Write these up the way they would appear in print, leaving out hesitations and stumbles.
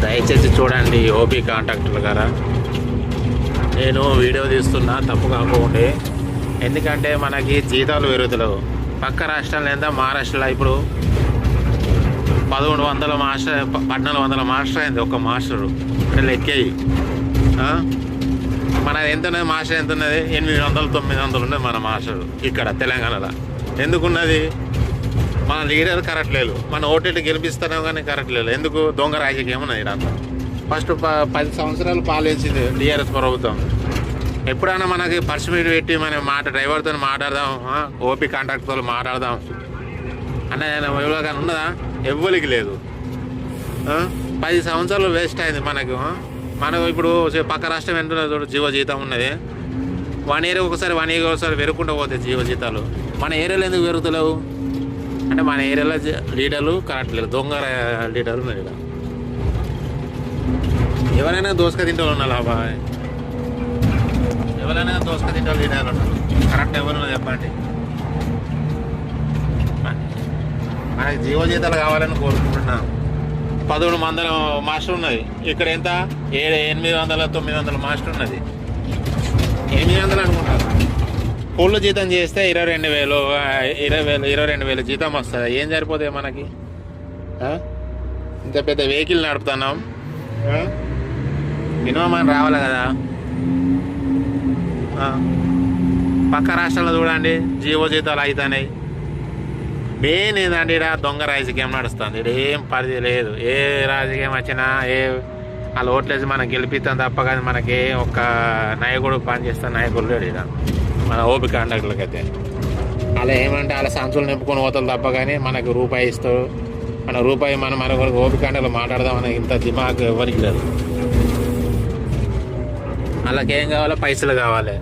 దయచేసి చూడండి ఓపీ కాంట్రాక్టర్లు గారా, నేను వీడియో తీస్తున్నా తప్పు కాకపోండి. ఎందుకంటే మనకి జీతాలు పెరుగుతలేవు. పక్క రాష్ట్రాలు ఎంత మహారాష్ట్రలో ఇప్పుడు 1100 మాస్టర్ 1400 మాస్టర్ అయింది ఒక మాస్టరు అంటే లెక్కేయి. మన ఎంత ఉన్నది మాస్టర్ ఎంత ఉన్నది? 800 900 ఉన్నది మన మాస్టరు ఇక్కడ తెలంగాణలో. ఎందుకున్నది? మన లీడర్ కరెక్ట్ లేదు, మన ఓటీటీ గెలిపిస్తానే కానీ కరెక్ట్ లేదు. ఎందుకు? దొంగ రాజకీయం ఉన్నది ఇక్కడ. ఫస్ట్ 10 సంవత్సరాలు పాలించింది టీఆర్ఎస్ ప్రభుత్వం. ఎప్పుడైనా మనకి పర్మిట్ పెట్టి మనం డ్రైవర్తో మాట్లాడదాం, ఓపీ కాంట్రాక్టర్తో మాట్లాడదాం అన్న ఎవరికైనా ఉన్నదా? ఎవ్వరికి లేదు. 10 సంవత్సరాలు వేస్ట్ అయింది మనకు. మనకు ఇప్పుడు పక్క రాష్ట్రం ఎంత ఉన్నది? జీవో జీతం ఉన్నది. 1 ఇయర్ ఒకసారి 1 ఇయర్ ఒకసారి పెరుగుకుంటూ పోతాయి జీవో జీతాలు. మన ఏరియాలో ఎందుకు పెరుగుతలేవు అంటే మన ఏరియాలో లీడర్లు కరెక్ట్ లేదు, దొంగ లీడర్లు ఉన్నారు ఇక్కడ. ఎవరైనా దోసుక తింటే ఉన్నారు అబ్బాయి, ఎవరైనా దోసుక తింటే లీడర్లు ఉన్నారు. కరెక్ట్ ఎవరు చెప్పండి. మనకి జీవో జీతాలు కావాలని కోరుకుంటున్నాం. 1100 మాస్టర్ ఉన్నది ఇక్కడ. ఎంత? 800 900 మాస్టర్ ఉన్నది. 800 అనుకుంటారు. ఫుల్ జీతం చేస్తే 22,000 22,000 జీతం వస్తుంది. ఏం సరిపోతుంది మనకి? ఇంత పెద్ద వెహికల్ నడుపుతున్నాం, మినిమం అని రావాలి కదా. పక్క రాష్ట్రాల్లో చూడండి జీవో జీతాలు అవుతున్నాయి. మెయిన్ ఏంటంటే ఇక్కడ దొంగ రాజకీయం నడుస్తుంది. ఇక్కడ ఏం పరిధి లేదు. ఏ రాజకీయం వచ్చినా వాళ్ళ ఓట్లేసి మనం గెలిపిస్తాం తప్ప కానీ మనకి ఒక నాయకుడు పనిచేస్తాను నాయకుడు లేడు ఇక్కడ మన ఓపీ కాంట్రాక్టర్లకి. అయితే అలా ఏమంటే వాళ్ళ సంచులు నింపుకొని పోతారు తప్ప కానీ మనకు రూపాయి ఇస్తారు. మన రూపాయి మనం మరొకరికి ఓపీ కాంట్రాక్టర్లు మాట్లాడదామని ఇంత దిమాగ్ ఎవరికి లేదు. వాళ్ళకి ఏం కావాలో? పైసలు కావాలి.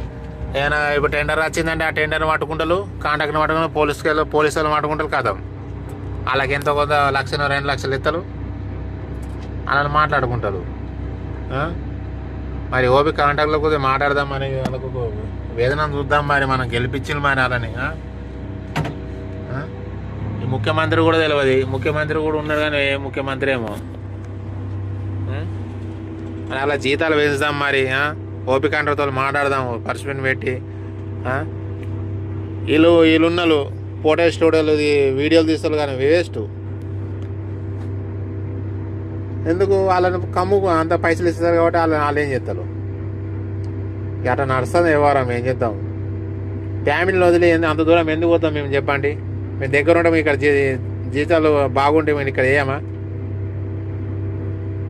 ఏమైనా ఇప్పుడు టెండర్ వచ్చిందంటే ఆ టెండర్ని పట్టుకుంటారు, కాంట్రాక్ట్ని పట్టుకుంటారు, పోలీసు వాళ్ళు పట్టుకుంటారు. కథం వాళ్ళకి ఎంతో కొంత 1,00,000 2 లక్షలు ఇస్తారు, అలా మాట్లాడుకుంటారు. మరి ఓపీ కాంట్రాక్ట్లో కొద్దిగా మాట్లాడదాం, మరి వాళ్ళకు వేదన చూద్దాం. మరి మనం గెలిపించింది మరి వాళ్ళని. ఈ ముఖ్యమంత్రి కూడా తెలియదు. ముఖ్యమంత్రి కూడా ఉన్నాడు కానీ ఏ ముఖ్యమంత్రి ఏమో. మరి అలా జీతాలు వేస్తాం. మరి ఓపీ కాంట్రాక్టర్తో మాట్లాడదాం, పర్మిట్ పెట్టి. వీళ్ళున్నలు ఫోటో స్టూడియోలు వీడియోలు తీస్తారు కానీ వేస్ట్. ఎందుకు? వాళ్ళని అంత పైసలు ఇస్తారు కాబట్టి వాళ్ళు ఏం చేస్తారు? అట్లా నడుస్తుంది వ్యవహారం. ఏం చేద్దాం? ఫ్యామిలీలో వదిలి అంత దూరం ఎందుకు పోతాం మేము చెప్పండి? మేము దగ్గర ఉంటాం. ఇక్కడ జీతాలు బాగుంటే మేము ఇక్కడ వేయమా?